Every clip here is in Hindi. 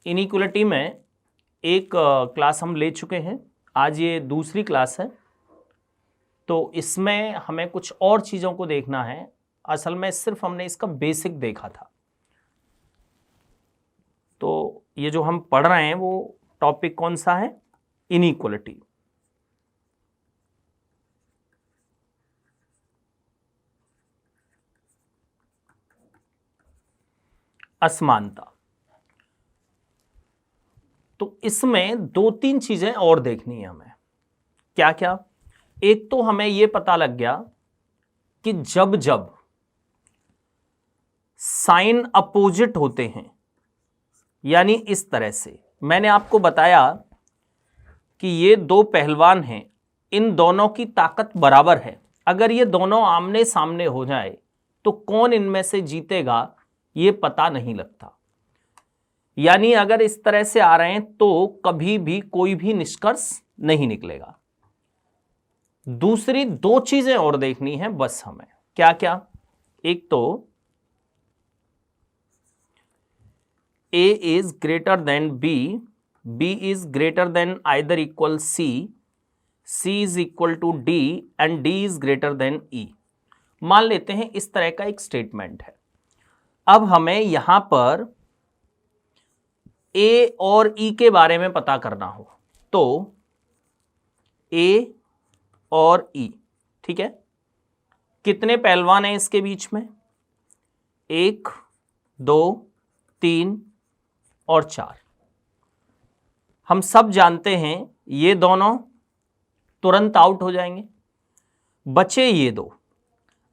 इनइक्वलिटी में एक क्लास हम ले चुके हैं, आज ये दूसरी क्लास है। तो इसमें हमें कुछ और चीज़ों को देखना है। असल में सिर्फ हमने इसका बेसिक देखा था। तो ये जो हम पढ़ रहे हैं वो टॉपिक कौन सा है? इनइक्वलिटी। असमानता। तो इसमें दो तीन चीजें और देखनी है हमें। क्या क्या? एक तो हमें यह पता लग गया कि जब जब साइन अपोजिट होते हैं, यानी इस तरह से, मैंने आपको बताया कि ये दो पहलवान हैं, इन दोनों की ताकत बराबर है। अगर ये दोनों आमने सामने हो जाए तो कौन इनमें से जीतेगा ये पता नहीं लगता। यानी अगर इस तरह से आ रहे हैं तो कभी भी कोई भी निष्कर्ष नहीं निकलेगा। दूसरी दो चीजें और देखनी है बस हमें। क्या क्या? एक तो A is greater than B, B is greater than either equal C, C is equal to D and D is greater than E। मान लेते हैं इस तरह का एक स्टेटमेंट है। अब हमें यहां पर A और E के बारे में पता करना हो तो A और E, ठीक है, कितने पहलवान हैं इसके बीच में? 1 2 3 और 4। हम सब जानते हैं ये दोनों तुरंत आउट हो जाएंगे, बचे ये दो।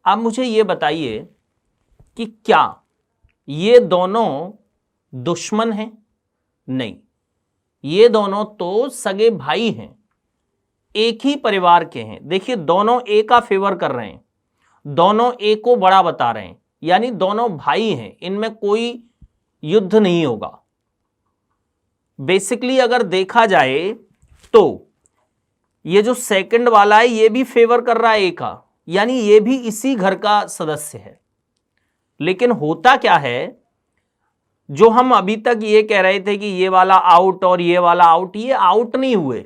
अब मुझे ये बताइए कि क्या ये दोनों दुश्मन हैं? नहीं, ये दोनों तो सगे भाई हैं, एक ही परिवार के हैं। देखिए दोनों ए का फेवर कर रहे हैं, दोनों ए को बड़ा बता रहे हैं, यानी दोनों भाई हैं, इनमें कोई युद्ध नहीं होगा। बेसिकली अगर देखा जाए तो ये जो सेकंड वाला है ये भी फेवर कर रहा है ए का, यानी ये भी इसी घर का सदस्य है। लेकिन होता क्या है, जो हम अभी तक ये कह रहे थे कि ये वाला आउट और ये वाला आउट, ये आउट नहीं हुए।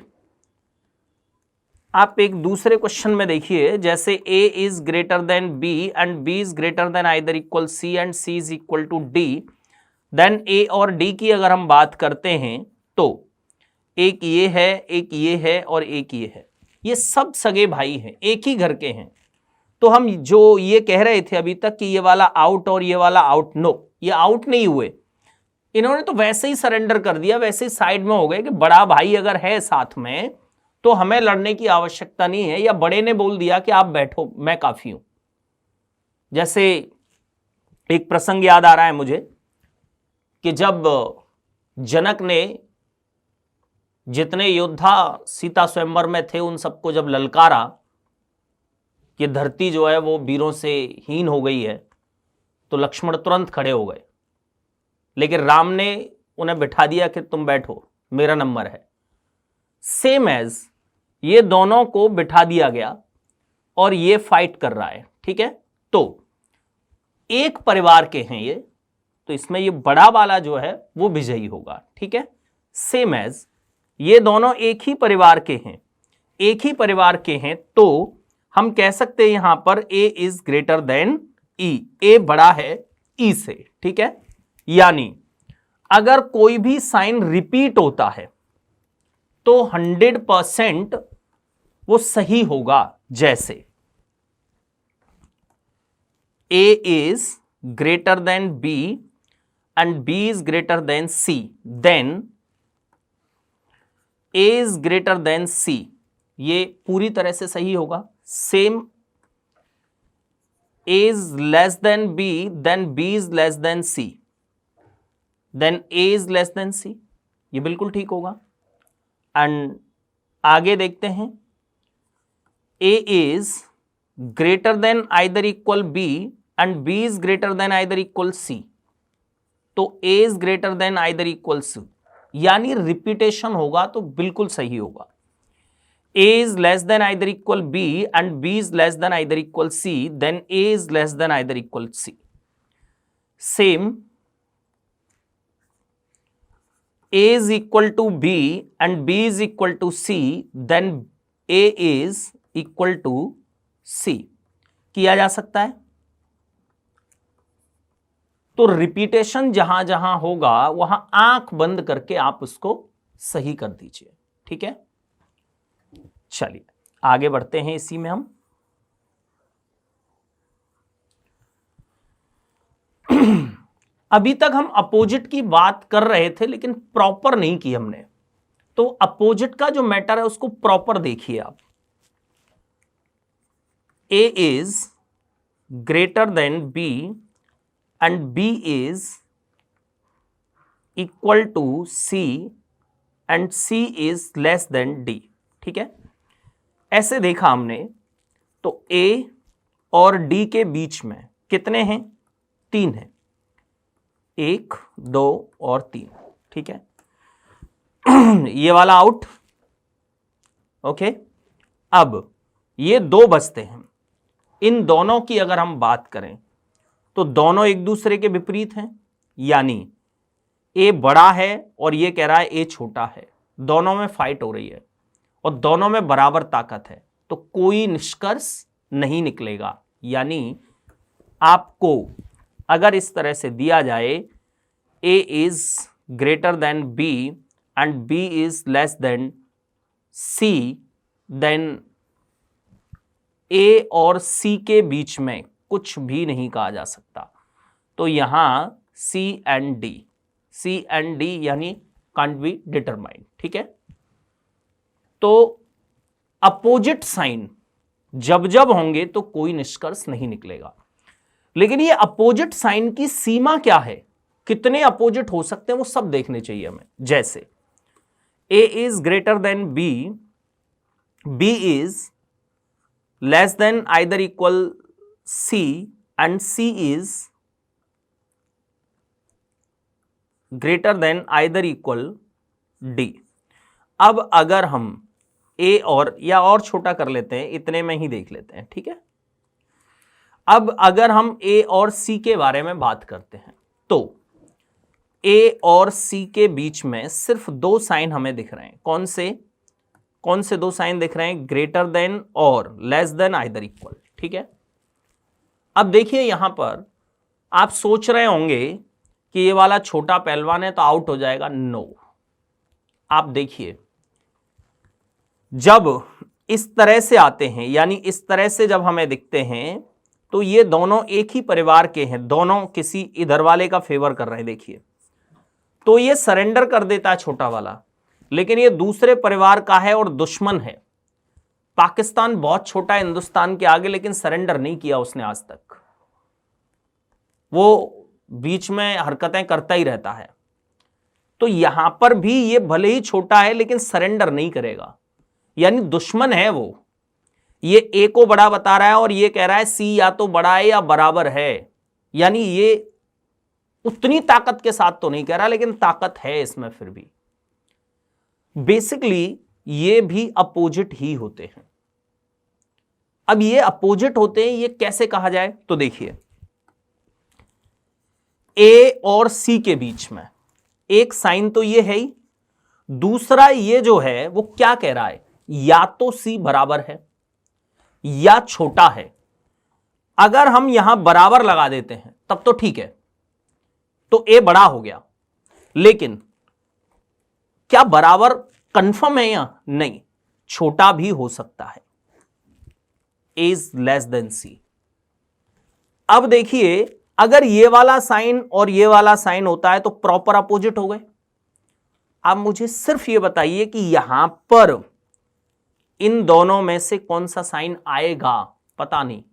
आप एक दूसरे क्वेश्चन में देखिए, जैसे a is greater than b and b is greater than either equal c and c is equal to d, then a और d की अगर हम बात करते हैं तो एक ये है, एक ये है और एक ये है। ये सब सगे भाई हैं, एक ही घर के हैं। तो हम जो ये कह रहे थे अभी तक कि ये वाला आउट और ये वाला आउट, नो, ये आउट नहीं हुए। इन्होंने तो वैसे ही सरेंडर कर दिया, वैसे ही साइड में हो गए कि बड़ा भाई अगर है साथ में तो हमें लड़ने की आवश्यकता नहीं है, या बड़े ने बोल दिया कि आप बैठो, मैं काफी हूं। जैसे एक प्रसंग याद आ रहा है मुझे कि जब जनक ने जितने योद्धा सीता स्वयंवर में थे उन सबको जब ललकारा कि धरती जो है वो वीरों से हीन हो गई है, तो लक्ष्मण तुरंत खड़े हो गए, लेकिन राम ने उन्हें बिठा दिया कि तुम बैठो, मेरा नंबर है। सेम एज ये दोनों को बिठा दिया गया और ये फाइट कर रहा है, ठीक है। तो एक परिवार के हैं ये, तो इसमें ये बड़ा वाला जो है वो विजयी होगा, ठीक है। सेम एज ये दोनों एक ही परिवार के हैं, एक ही परिवार के हैं, तो हम कह सकते हैं यहां पर A is greater then E, A बड़ा है E से, ठीक है। यानी अगर कोई भी साइन रिपीट होता है तो 100% वो सही होगा। जैसे A is greater than B and B is greater than C, then A is greater than C, ये पूरी तरह से सही होगा। Same A is less than B, then B is less than C, then A is less than C, ये बिल्कुल ठीक होगा। एंड आगे देखते हैं, A is greater than either equal B and B is greater than either equal C, तो A is greater than either equal C, यानी रिपीटेशन होगा तो बिल्कुल सही होगा। A is less than either equal B and B is less than either equal C, then A is less than either equal C. Same, A is equal to B and B is equal to C, then A is equal to C किया जा सकता है। तो रिपीटेशन जहां जहां होगा वहां आंख बंद करके आप उसको सही कर दीजिए, ठीक है। चलिए आगे बढ़ते हैं इसी में हम। अभी तक हम अपोजिट की बात कर रहे थे लेकिन प्रॉपर नहीं की हमने, तो अपोजिट का जो मैटर है उसको प्रॉपर देखिए आप। A is greater than B and B is equal to C and C is less than D, ठीक है। ऐसे देखा हमने तो A और D के बीच में कितने हैं? 3 हैं, 1 2 और 3, ठीक है। ये वाला आउट, ओके। अब ये 2 बचते हैं। इन दोनों की अगर हम बात करें तो दोनों एक दूसरे के विपरीत हैं, यानी ए बड़ा है और ये कह रहा है ए छोटा है। दोनों में फाइट हो रही है और दोनों में बराबर ताकत है, तो कोई निष्कर्ष नहीं निकलेगा। यानी आपको अगर इस तरह से दिया जाए A is greater than B and B is less than C, then A और सी के बीच में कुछ भी नहीं कहा जा सकता। तो यहां सी एंड डी यानी कांट बी डिटरमाइंड, ठीक है। तो अपोजिट साइन जब जब होंगे तो कोई निष्कर्ष नहीं निकलेगा। लेकिन ये अपोजिट साइन की सीमा क्या है, कितने अपोजिट हो सकते हैं, वो सब देखने चाहिए हमें। जैसे A is greater than B, B is less than either equal C and C is greater than either equal D। अब अगर हम A और छोटा कर लेते हैं, इतने में ही देख लेते हैं, ठीक है। अब अगर हम A और C के बारे में बात करते हैं तो A और C के बीच में सिर्फ 2 साइन हमें दिख रहे हैं। कौन से 2 साइन दिख रहे हैं? ग्रेटर देन और लेस देन आइदर इक्वल, ठीक है। अब देखिए यहां पर आप सोच रहे होंगे कि ये वाला छोटा पहलवान है तो आउट हो जाएगा। नो, आप देखिए जब इस तरह से आते हैं, यानी इस तरह से जब हमें दिखते हैं तो ये दोनों एक ही परिवार के हैं, दोनों किसी इधर वाले का फेवर कर रहे हैं। देखिए तो ये सरेंडर कर देता है छोटा वाला, लेकिन ये दूसरे परिवार का है और दुश्मन है। पाकिस्तान बहुत छोटा है हिंदुस्तान के आगे, लेकिन सरेंडर नहीं किया उसने आज तक। वो बीच में हरकतें करता ही रहता है। तो यहां पर भी ये भले ही छोटा है लेकिन सरेंडर नहीं करेगा, यानी दुश्मन है वो। ये ए को बड़ा बता रहा है और ये कह रहा है सी या तो बड़ा है या बराबर है, यानी ये उतनी ताकत के साथ तो नहीं कह रहा, लेकिन ताकत है इसमें फिर भी। बेसिकली ये भी अपोजिट ही होते हैं। अब ये अपोजिट होते हैं, ये कैसे कहा जाए? तो देखिए ए और सी के बीच में एक साइन तो ये है ही, दूसरा ये जो है वो क्या कह रहा है? या तो सी बराबर है या छोटा है। अगर हम यहां बराबर लगा देते हैं तब तो ठीक है, तो ए बड़ा हो गया। लेकिन क्या बराबर कंफर्म है या नहीं? छोटा भी हो सकता है। ए इज लेस देन सी। अब देखिए अगर ये वाला साइन और ये वाला साइन होता है तो प्रॉपर अपोजिट हो गए। अब मुझे सिर्फ ये बताइए कि यहां पर इन दोनों में से कौन सा साइन आएगा? पता नहीं,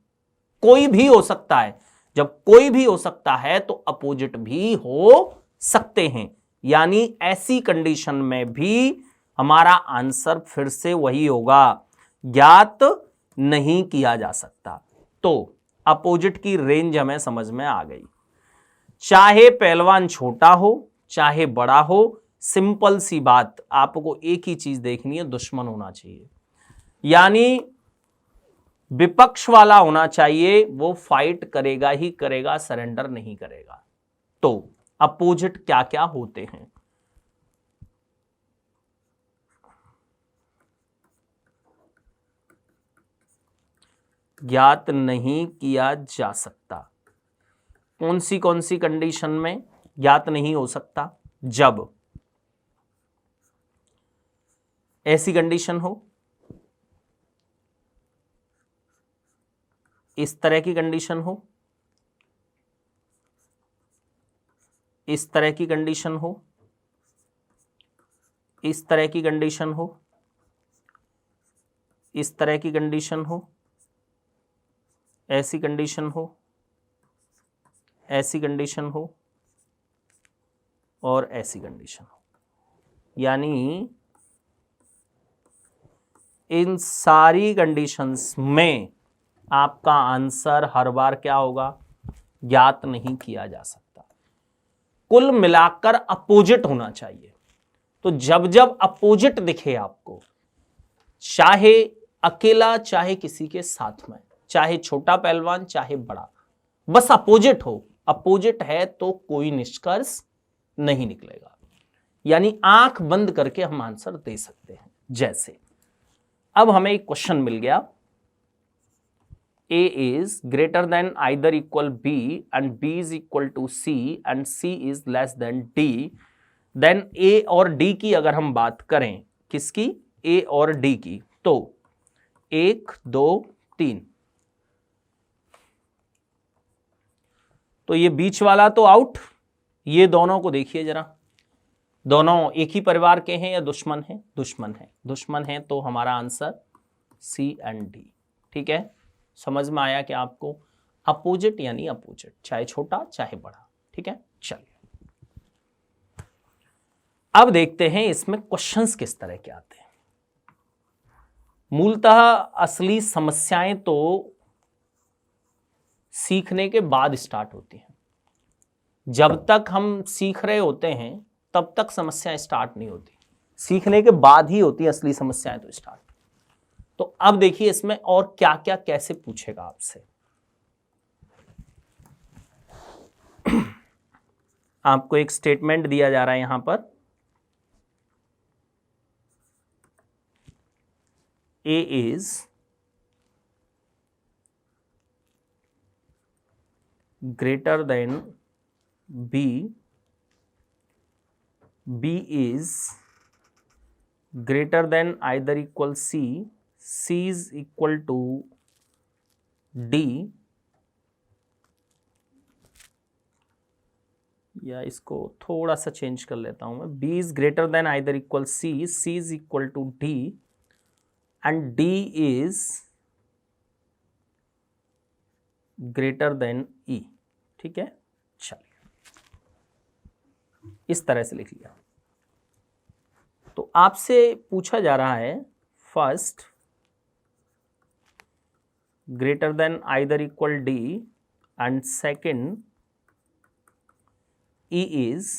कोई भी हो सकता है। जब कोई भी हो सकता है तो अपोजिट भी हो सकते हैं, यानी ऐसी कंडीशन में भी हमारा आंसर फिर से वही होगा, ज्ञात नहीं किया जा सकता। तो अपोजिट की रेंज हमें समझ में आ गई। चाहे पहलवान छोटा हो चाहे बड़ा हो, सिंपल सी बात, आपको एक ही चीज देखनी है, दुश्मन होना चाहिए। यानी विपक्ष वाला होना चाहिए, वो फाइट करेगा ही करेगा, सरेंडर नहीं करेगा। तो अपोजिट क्या क्या होते हैं? ज्ञात नहीं किया जा सकता। कौन सी कंडीशन में ज्ञात नहीं हो सकता? जब ऐसी कंडीशन हो, इस तरह की कंडीशन हो, इस तरह की कंडीशन हो, इस तरह की कंडीशन हो, इस तरह की कंडीशन हो, ऐसी कंडीशन हो, ऐसी कंडीशन हो और ऐसी कंडीशन हो। यानी इन सारी कंडीशंस में आपका आंसर हर बार क्या होगा? ज्ञात नहीं किया जा सकता। कुल मिलाकर अपोजिट होना चाहिए। तो जब जब अपोजिट दिखे आपको, चाहे अकेला चाहे किसी के साथ में, चाहे छोटा पहलवान चाहे बड़ा, बस अपोजिट हो, अपोजिट है तो कोई निष्कर्ष नहीं निकलेगा। यानी आंख बंद करके हम आंसर दे सकते हैं। जैसे अब हमें एक क्वेश्चन मिल गया, A is greater than either equal B and B is equal to C and C is less than D, then A और D की अगर हम बात करें, किसकी? A और D की, तो 1 2 3, तो ये बीच वाला तो आउट। ये दोनों को देखिए जरा, दोनों एक ही परिवार के हैं या दुश्मन हैं? दुश्मन है। दुश्मन है तो हमारा आंसर C एंड D। ठीक है, समझ में आया कि आपको? अपोजिट यानी अपोजिट, चाहे छोटा चाहे बड़ा। ठीक है, चलिए अब देखते हैं इसमें क्वेश्चंस किस तरह के आते हैं। मूलतः असली समस्याएं तो सीखने के बाद स्टार्ट होती हैं। जब तक हम सीख रहे होते हैं तब तक समस्याएं स्टार्ट नहीं होती, सीखने के बाद ही होती है असली समस्याएं तो स्टार्ट। तो अब देखिए इसमें और क्या क्या कैसे पूछेगा आपसे। आपको एक स्टेटमेंट दिया जा रहा है यहां पर, A is greater than B, B is greater than either equal C, C is equal to D, या इसको थोड़ा सा चेंज कर लेता हूं मैं, B is greater than either equal C, C is equal to D and D is greater than E। ठीक है, चलिए इस तरह से लिख लिया। तो आपसे पूछा जा रहा है first greater than either equal D and second E is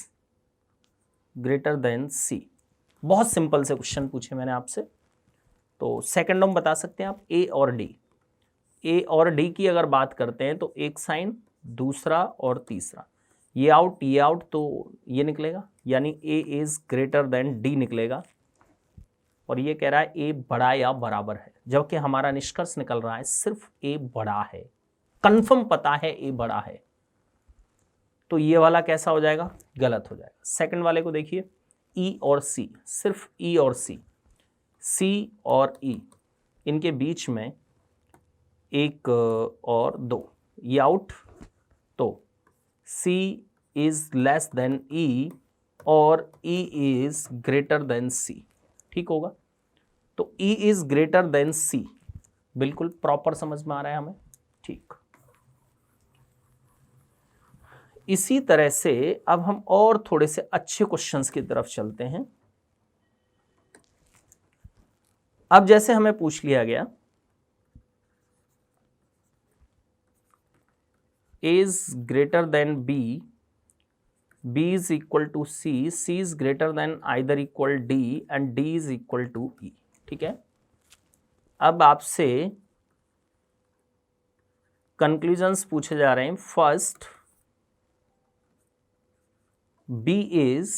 greater then C। बहुत सिंपल से क्वेश्चन पूछे मैंने आपसे। तो सेकंड हम बता सकते हैं आप A और D। A और D की अगर बात करते हैं तो एक साइन, दूसरा और तीसरा, ये आउट तो ये निकलेगा, यानी A is greater than D निकलेगा। और ये कह रहा है A बड़ा या बराबर है, जबकि हमारा निष्कर्ष निकल रहा है सिर्फ A बड़ा है, कंफर्म पता है A बड़ा है। तो ये वाला कैसा हो जाएगा? गलत हो जाएगा। सेकंड वाले को देखिए, E और C, सिर्फ E और C, C और E, इनके बीच में एक और दो, ये आउट, तो C is less then E और E is greater then C। ठीक होगा, तो E is greater then C, बिल्कुल प्रॉपर समझ में आ रहा है हमें। ठीक, इसी तरह से अब हम और थोड़े से अच्छे क्वेश्चंस की तरफ चलते हैं। अब जैसे हमें पूछ लिया गया A is greater than B, B is equal to C, C is greater than either equal D and D is equal to E। ठीक है, अब आपसे कंक्लूजन्स पूछे जा रहे हैं। First, B is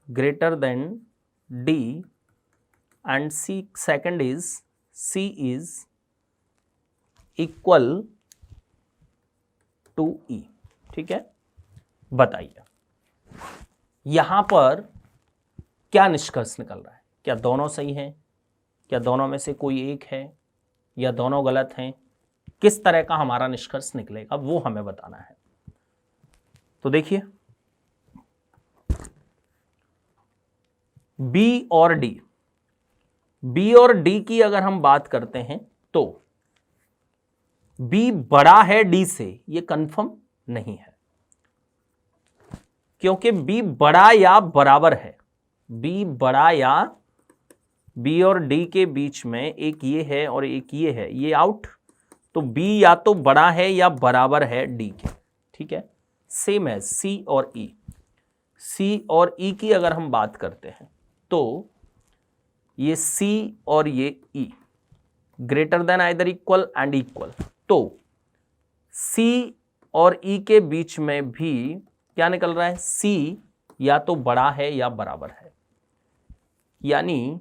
greater than D and second is C is equal to E। ठीक है, बताइए यहां पर क्या निष्कर्ष निकल रहा है? क्या दोनों सही हैं? क्या दोनों में से कोई एक है या दोनों गलत हैं? किस तरह का हमारा निष्कर्ष निकलेगा वो हमें बताना है। तो देखिए, B और D, B और D की अगर हम बात करते हैं तो B बड़ा है D से, ये कंफर्म नहीं है, क्योंकि B बड़ा या बराबर है। B बड़ा या B और D के बीच में एक ये है और एक ये है, ये आउट। तो B या तो बड़ा है या बराबर है D के। ठीक है, सेम है C और E। C और E की अगर हम बात करते हैं तो ये C और ये E greater than either equal and equal. तो C और E के बीच में भी क्या निकल रहा है? C या तो बड़ा है या बराबर है, यानी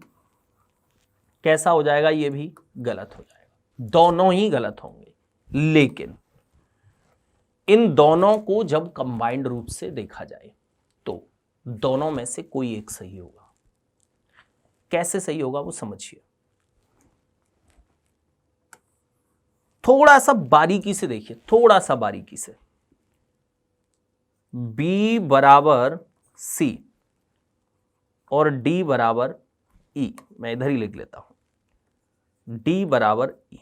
कैसा हो जाएगा? ये भी गलत हो जाएगा, दोनों ही गलत होंगे। लेकिन इन दोनों को जब कंबाइंड रूप से देखा जाए तो दोनों में से कोई एक सही होगा। कैसे सही होगा वो समझिए, थोड़ा सा बारीकी से देखिए, थोड़ा सा बारीकी से। B बराबर C और D बराबर E, मैं इधर ही लिख लेता हूं, D बराबर E।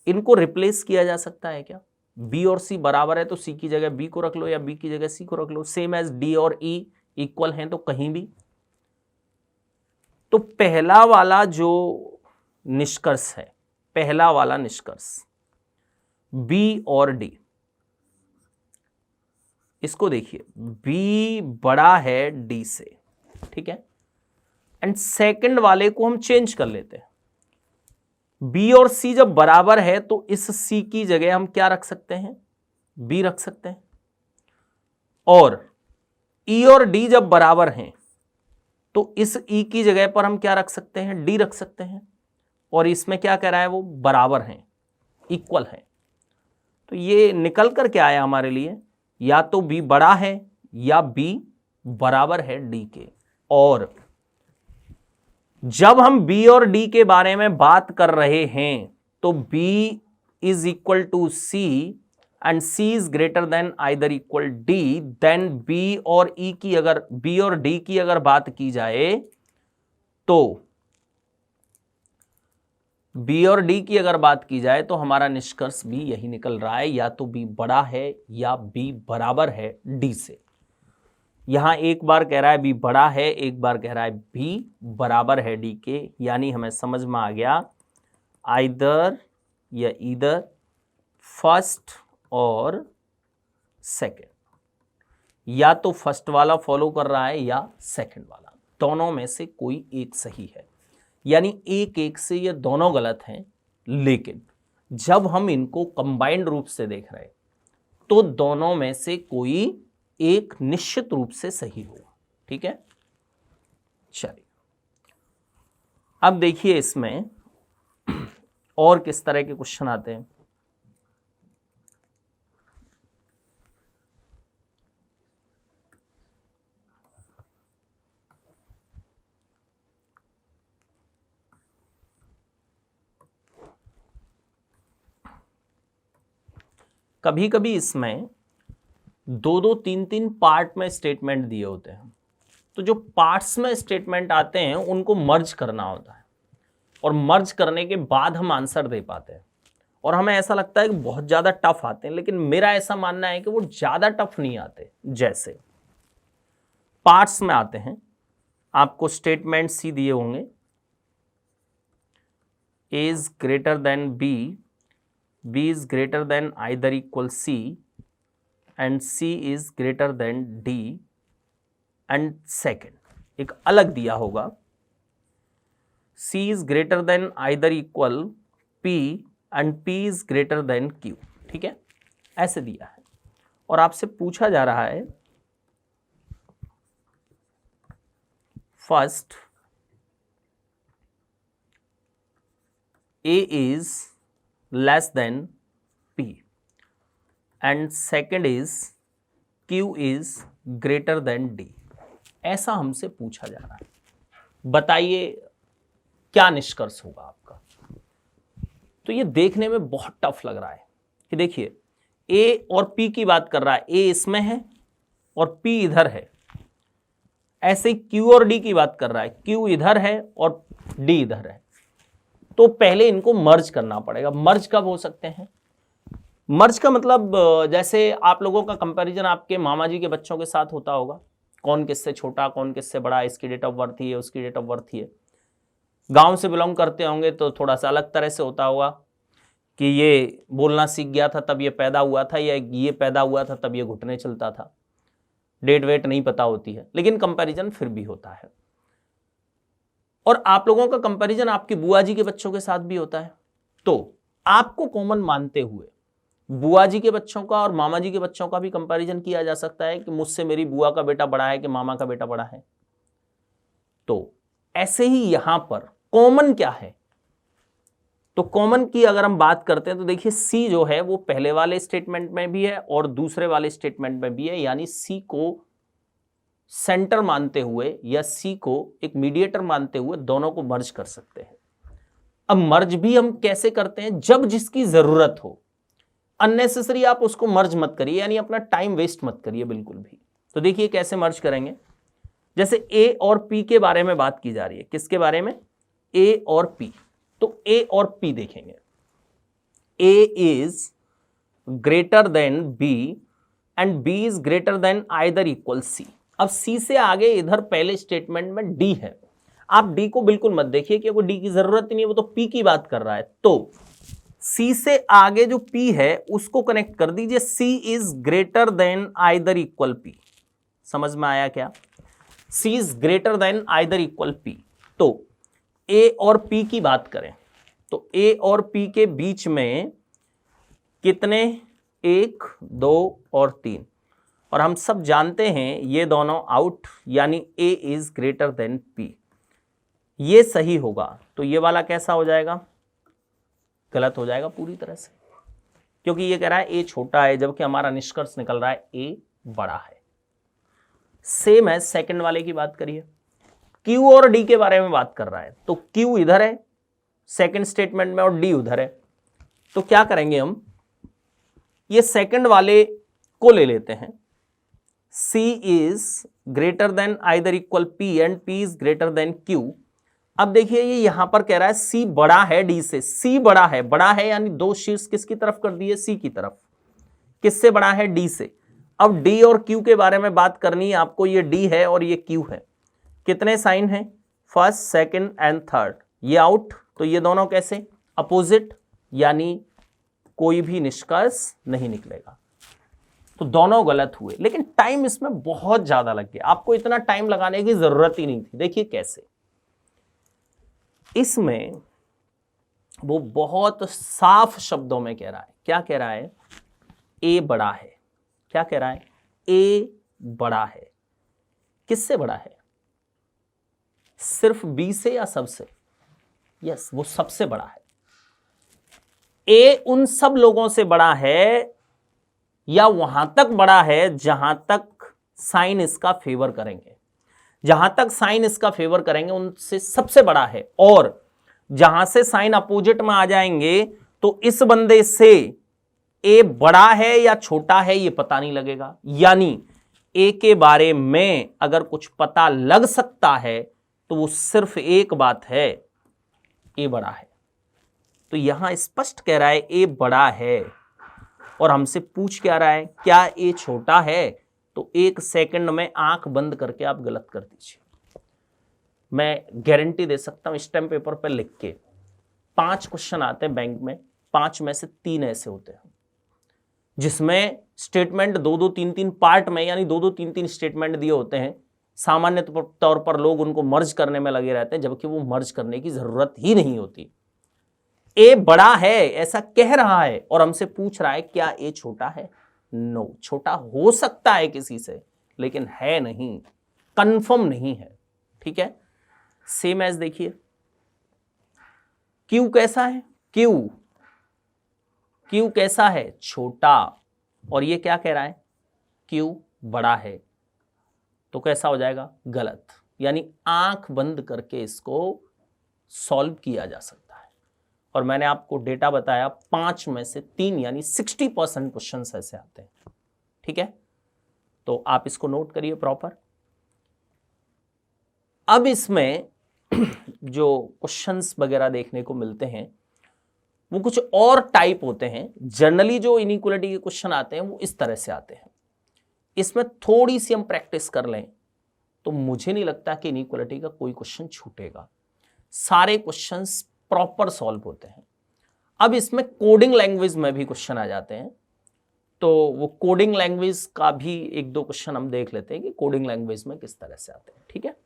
इनको रिप्लेस किया जा सकता है क्या? B और C बराबर है तो C की जगह B को रख लो या B की जगह C को रख लो। सेम एज D और E इक्वल हैं तो कहीं भी। तो पहला वाला जो निष्कर्ष है, पहला वाला निष्कर्ष B और D, इसको देखिए, B बड़ा है D से। ठीक है, एंड सेकंड वाले को हम चेंज कर लेते हैं। B और C जब बराबर है तो इस C की जगह हम क्या रख सकते हैं? B रख सकते हैं। और E और D जब बराबर हैं तो इस E की जगह पर हम क्या रख सकते हैं? D रख सकते हैं। और इसमें क्या कह रहा है? वो बराबर हैं, इक्वल हैं। तो ये निकल कर क्या आया हमारे लिए? या तो B बड़ा है या B बराबर है D के। और जब हम B और D के बारे में बात कर रहे हैं तो B is equal to C and C is greater than either equal D, then B और E की अगर B और D की अगर बात की जाए तो B और D की अगर बात की जाए तो हमारा निष्कर्ष भी यही निकल रहा है, या तो B बड़ा है या B बराबर है D से। यहां एक बार कह रहा है B बड़ा है, एक बार कह रहा है B बराबर है D के, यानी हमें समझ में आ गया आइदर या ईदर, फर्स्ट और सेकंड। या तो फर्स्ट वाला फॉलो कर रहा है या सेकंड वाला, दोनों में से कोई एक सही है। यानी एक एक से ये दोनों गलत हैं, लेकिन जब हम इनको कंबाइंड रूप से देख रहे हैं तो दोनों में से कोई एक निश्चित रूप से सही होगा। ठीक है, चलिए अब देखिए इसमें और किस तरह के क्वेश्चन आते हैं। कभी कभी इसमें दो दो तीन तीन पार्ट में स्टेटमेंट दिए होते हैं, तो जो पार्ट्स में स्टेटमेंट आते हैं उनको मर्ज करना होता है, और मर्ज करने के बाद हम आंसर दे पाते हैं। और हमें ऐसा लगता है कि बहुत ज़्यादा टफ आते हैं, लेकिन मेरा ऐसा मानना है कि वो ज़्यादा टफ नहीं आते। जैसे पार्ट्स में आते हैं, आपको स्टेटमेंट सी दिए होंगे, A is greater than B, B is greater than either equal C and C is greater than D and second. एक अलग दिया होगा C is greater than either equal P and P is greater than Q, ठीक है, ऐसे दिया है और आपसे पूछा जा रहा है first A is less than P and second is Q is greater than D, ऐसा हमसे पूछा जा रहा है। बताइए क्या निष्कर्ष होगा आपका। तो ये देखने में बहुत टफ लग रहा है कि देखिए A और P की बात कर रहा है, A इसमें है और P इधर है। ऐसे ही Q और D की बात कर रहा है, Q इधर है और D इधर है। तो पहले इनको मर्ज करना पड़ेगा। मर्ज कब हो सकते हैं? मर्ज का मतलब जैसे आप लोगों का कंपैरिजन आपके मामा जी के बच्चों के साथ होता होगा, कौन किससे छोटा कौन किससे बड़ा, इसकी डेट ऑफ बर्थ ही है उसकी डेट ऑफ बर्थ ही है। गांव से बिलोंग करते होंगे तो थोड़ा सा अलग तरह से होता होगा कि ये बोलना सीख गया था तब ये पैदा हुआ था, या ये पैदा हुआ था तब ये घुटने चलता था। डेट वेट नहीं पता होती है, लेकिन कंपैरिजन फिर भी होता है। और आप लोगों का कंपैरिजन आपकी बुआ जी के बच्चों के साथ भी होता है। तो आपको कॉमन मानते हुए बुआ जी के बच्चों का और मामा जी के बच्चों का भी कंपैरिजन किया जा सकता है कि मुझसे मेरी बुआ का बेटा बड़ा है कि मामा का बेटा बड़ा है। तो ऐसे ही यहां पर कॉमन क्या है? तो कॉमन की अगर हम बात करते हैं तो देखिए सी जो है वो पहले वाले स्टेटमेंट में भी है और दूसरे वाले स्टेटमेंट में भी है, यानी सी को सेंटर मानते हुए या सी को एक मीडिएटर मानते हुए दोनों को मर्ज कर सकते हैं। अब मर्ज भी हम कैसे करते हैं? जब जिसकी जरूरत हो। अननेसेसरी आप उसको मर्ज मत करिए, यानी अपना टाइम वेस्ट मत करिए बिल्कुल भी। तो देखिए कैसे मर्ज करेंगे। जैसे ए और पी के बारे में बात की जा रही है। किसके बारे में? ए और पी। तो ए और पी देखेंगे। A is greater than B and B is greater than either equal C. अब सी से आगे इधर पहले स्टेटमेंट में डी है। आप डी को बिल्कुल मत देखिए कि वो डी की जरूरत ही नहीं है, वो तो पी की बात कर रहा है। तो सी से आगे जो पी है उसको कनेक्ट कर दीजिए। C is greater than either equal P. समझ में आया क्या? C is greater than either equal P. तो ए और पी की बात करें तो ए और पी के बीच में कितने? 1 2 और 3, और हम सब जानते हैं ये दोनों आउट, यानी ए इज ग्रेटर देन पी। ये सही होगा तो ये वाला कैसा हो जाएगा? गलत हो जाएगा पूरी तरह से, क्योंकि ये कह रहा है ए छोटा है जबकि हमारा निष्कर्ष निकल रहा है ए बड़ा है। सेम है सेकंड वाले की बात करिए। क्यू और डी के बारे में बात कर रहा है तो क्यू इधर है सेकंड स्टेटमेंट में और डी उधर है। तो क्या करेंगे हम? ये सेकंड वाले को ले लेते हैं। C is greater than either equal P and P is greater than Q। अब देखिए ये यहां पर कह रहा है C बड़ा है D से। C बड़ा है यानी दो शीर्ष किसकी तरफ कर दिए? C की तरफ। किससे बड़ा है? D से। अब D और Q के बारे में बात करनी है आपको। ये D है और ये Q है। कितने साइन हैं? First second and third. ये आउट, तो ये दोनों कैसे? अपोजिट, यानी कोई भी निष्कर्ष नहीं निकलेगा। तो दोनों गलत हुए, लेकिन टाइम इसमें बहुत ज्यादा लग गया। आपको इतना टाइम लगाने की जरूरत ही नहीं थी। देखिए कैसे। इसमें वो बहुत साफ शब्दों में कह रहा है। क्या कह रहा है? ए बड़ा है। क्या कह रहा है? ए बड़ा है। किससे बड़ा है? सिर्फ बी से या सबसे? यस, वो सबसे बड़ा है। ए उन सब लोगों से बड़ा है या वहां तक बड़ा है जहां तक साइन इसका फेवर करेंगे। जहां तक साइन इसका फेवर करेंगे उनसे सबसे बड़ा है, और जहां से साइन अपोजिट में आ जाएंगे तो इस बंदे से ए बड़ा है या छोटा है ये पता नहीं लगेगा। यानी ए के बारे में अगर कुछ पता लग सकता है तो वो सिर्फ एक बात है, ए बड़ा है। तो यहां स्पष्ट कह रहा है ए बड़ा है, और हमसे पूछ क्या रहा है? क्या ए छोटा है? तो एक सेकंड में आंख बंद करके आप गलत कर दीजिए। मैं गारंटी दे सकता हूं स्टैम्प पेपर पर लिख के 5 क्वेश्चन आते हैं बैंक में, 5 में से 3 ऐसे होते हैं जिसमें स्टेटमेंट 2-2 3-3 पार्ट में, यानी 2-2 3-3 स्टेटमेंट दिए होते हैं सामान्य तौर पर लोग उनको मर्ज करने में लगे रहते हैं, जबकि वो मर्ज करने की जरूरत ही नहीं होती। ए बड़ा है ऐसा कह रहा है और हमसे पूछ रहा है क्या ए छोटा है? नो, छोटा हो सकता है किसी से, लेकिन है नहीं, कंफर्म नहीं है। ठीक है, सेम एज देखिए क्यू कैसा है? क्यू कैसा है? छोटा। और ये क्या कह रहा है? क्यू बड़ा है। तो कैसा हो जाएगा? गलत। यानी आंख बंद करके इसको सॉल्व किया जा सकता है। और मैंने आपको डेटा बताया 5 में से 3 यानी 60% क्वेश्चन ऐसे आते हैं। ठीक है, तो आप इसको नोट करिए प्रॉपर। अब इसमें जो क्वेश्चंस वगैरह देखने को मिलते हैं वो कुछ और टाइप होते हैं। जनरली जो इनइक्वालिटी के क्वेश्चन आते हैं वो इस तरह से आते हैं। इसमें थोड़ी सी हम प्रैक्टिस कर लें तो मुझे नहीं लगता कि इनइक्वालिटी का कोई क्वेश्चन छूटेगा। सारे क्वेश्चंस प्रॉपर सॉल्व होते हैं। अब इसमें कोडिंग लैंग्वेज में भी क्वेश्चन आ जाते हैं, तो वो कोडिंग लैंग्वेज का भी 1-2 क्वेश्चन हम देख लेते हैं कि कोडिंग लैंग्वेज में किस तरह से आते हैं। ठीक है,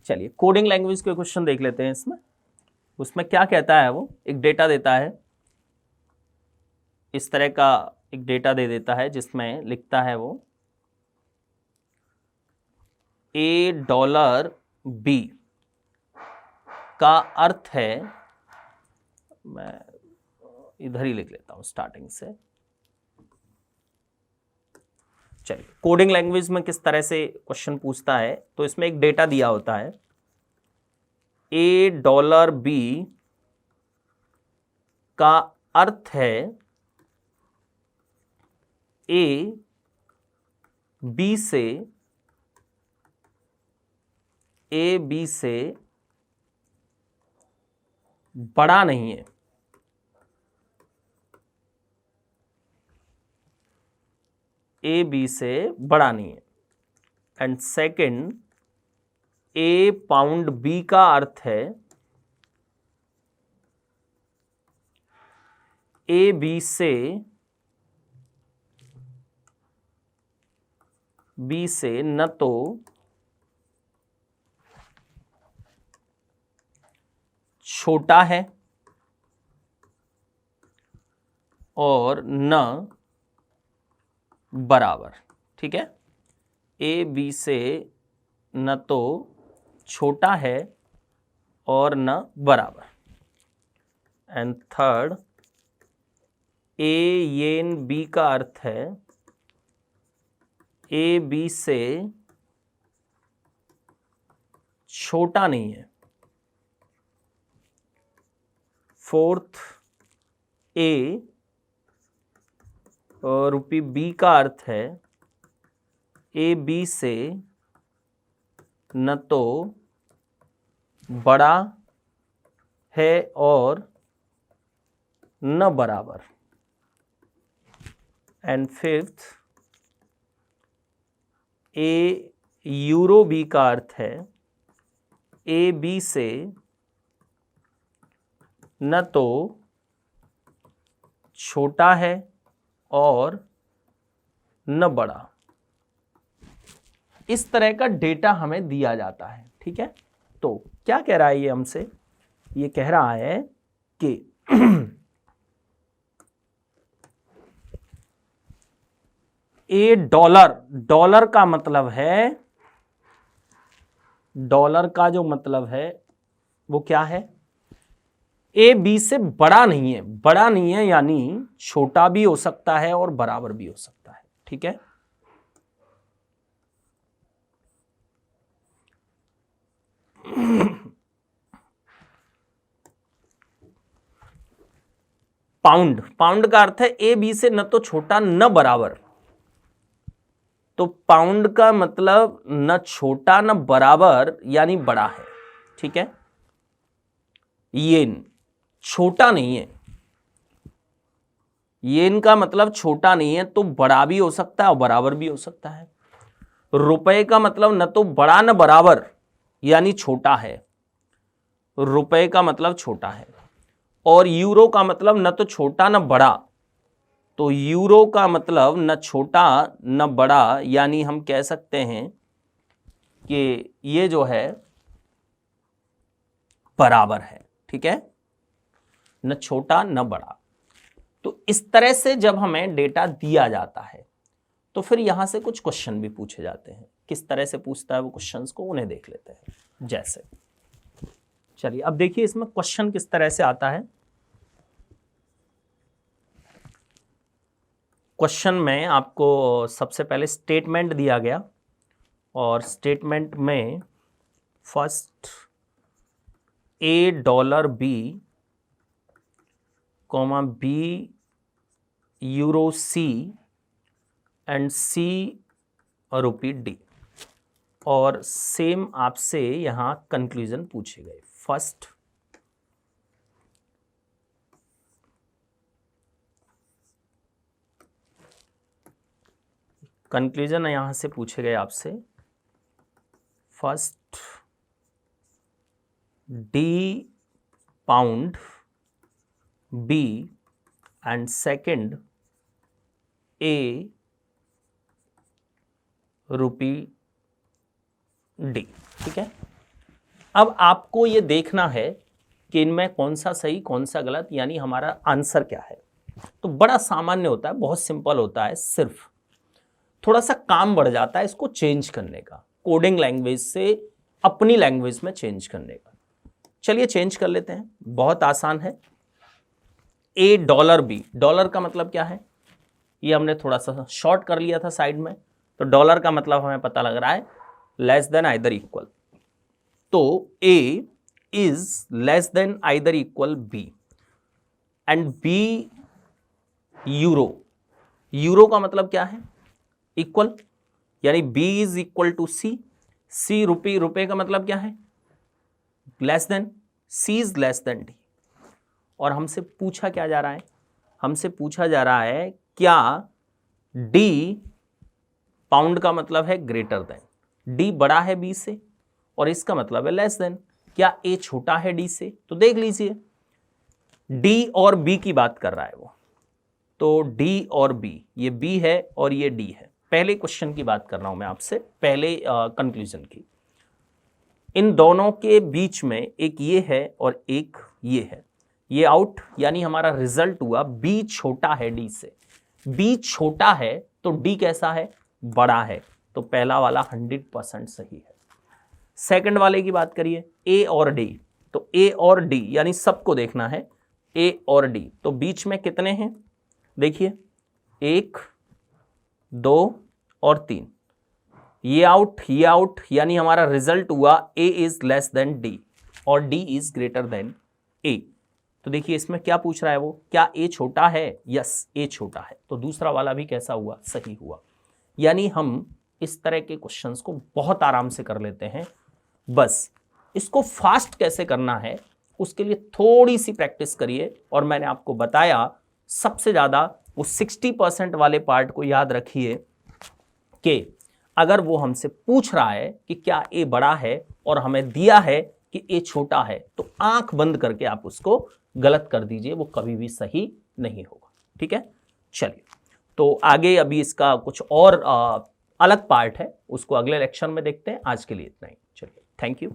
चलिए कोडिंग लैंग्वेज के क्वेश्चन देख लेते हैं। इसमें उसमें क्या कहता है? वो एक डेटा देता है, इस तरह का एक डेटा दे देता है जिसमें लिखता है वो $B का अर्थ है, मैं इधर ही लिख लेता हूं स्टार्टिंग से। चलिए कोडिंग लैंग्वेज में किस तरह से क्वेश्चन पूछता है, तो इसमें एक डेटा दिया होता है $B का अर्थ है A B से बड़ा नहीं है। A B से बड़ा नहीं है। And second, A pound B का अर्थ है A B से न तो छोटा है और न बराबर। ठीक है, A B से न तो छोटा है और न बराबर। And third, A yen B का अर्थ है A B से छोटा नहीं है। फोर्थ, A और रुपी B का अर्थ है A B से न तो बड़ा है और न बराबर। And fifth, A euro B का अर्थ है A B से न तो छोटा है और न बड़ा। इस तरह का डेटा हमें दिया जाता है। ठीक है, तो क्या कह रहा है ये हमसे? ये कह रहा है कि डॉलर का मतलब है, डॉलर का जो मतलब है वो क्या है? A B से बड़ा नहीं है। बड़ा नहीं है यानी छोटा भी हो सकता है और बराबर भी हो सकता है। ठीक है, पाउंड का अर्थ है A B से न तो छोटा न बराबर। तो पाउंड का मतलब न छोटा न बराबर यानी बड़ा है। ठीक है, येन छोटा नहीं है। येन का मतलब छोटा नहीं है, तो बड़ा भी हो सकता है और बराबर भी हो सकता है। रुपए का मतलब न तो बड़ा न बराबर यानी छोटा है। रुपए का मतलब छोटा है। और यूरो का मतलब न तो छोटा न बड़ा, तो यूरो का मतलब न छोटा न बड़ा यानी हम कह सकते हैं कि ये जो है बराबर है, ठीक है, न छोटा न बड़ा। तो इस तरह से जब हमें डेटा दिया जाता है तो फिर यहां से कुछ क्वेश्चन भी पूछे जाते हैं। किस तरह से पूछता है वो क्वेश्चंस को, उन्हें देख लेते हैं। जैसे चलिए अब देखिए इसमें क्वेश्चन किस तरह से आता है। क्वेश्चन में आपको सबसे पहले स्टेटमेंट दिया गया और स्टेटमेंट में first $A comma B €C and C ₹D और सेम आपसे यहां कंक्लूजन पूछे गए। फर्स्ट कंक्लूजन यहां से पूछे गए आपसे, first D pound B and second A ₹D, ठीक है। अब आपको ये देखना है कि इनमें कौन सा सही कौन सा गलत, यानी हमारा आंसर क्या है। तो बड़ा सामान्य होता है, बहुत सिंपल होता है, सिर्फ थोड़ा सा काम बढ़ जाता है इसको चेंज करने का, कोडिंग लैंग्वेज से अपनी लैंग्वेज में चेंज करने का। चलिए चेंज कर लेते हैं, बहुत आसान है। $B, डॉलर का मतलब क्या है, ये हमने थोड़ा सा शॉर्ट कर लिया था साइड में, तो डॉलर का मतलब हमें पता लग रहा है लेस देन आइदर इक्वल। तो A is less than either equal B and B यूरो का मतलब क्या है, इक्वल, यानी B is equal to C रुपए का मतलब क्या है, less than, C is less than D। और हमसे पूछा क्या जा रहा है, हमसे पूछा जा रहा है क्या D पाउंड का मतलब है ग्रेटर देन, D बड़ा है B से और इसका मतलब है लेस देन, क्या A छोटा है D से। तो देख लीजिए D और B की बात कर रहा है वो, तो D और B, ये B है और ये D है। पहले क्वेश्चन की बात कर रहा हूं मैं आपसे, पहले कंक्लूजन की। इन दोनों के बीच में एक ये है और एक ये है, ये आउट, यानी हमारा रिजल्ट हुआ B छोटा है D से। B छोटा है तो D कैसा है, बड़ा है, तो पहला वाला 100% सही है। सेकंड वाले की बात करिए, A और D, तो A और D यानी सबको देखना है, A और D, तो बीच में कितने हैं, देखिए 1 2 और 3, ये आउट, यानी हमारा रिजल्ट हुआ A is less than D और D is greater then A। तो देखिए इसमें क्या पूछ रहा है वो, क्या A छोटा है, यस A छोटा है, तो दूसरा वाला भी कैसा हुआ, सही हुआ। यानी हम इस तरह के क्वेश्चंस को बहुत आराम से कर लेते हैं। बस इसको फास्ट कैसे करना है उसके लिए थोड़ी सी प्रैक्टिस करिए, और मैंने आपको बताया सबसे ज्यादा वो 60% वाले पार्ट को याद रखिए कि अगर वो हमसे पूछ रहा है कि क्या A बड़ा है और हमें दिया है कि A छोटा है, तो आंख बंद करके आप उसको गलत कर दीजिए, वो कभी भी सही नहीं होगा, ठीक है। चलिए तो आगे अभी इसका कुछ और अलग पार्ट है, उसको अगले लेक्चर में देखते हैं। आज के लिए इतना ही, चलिए, थैंक यू।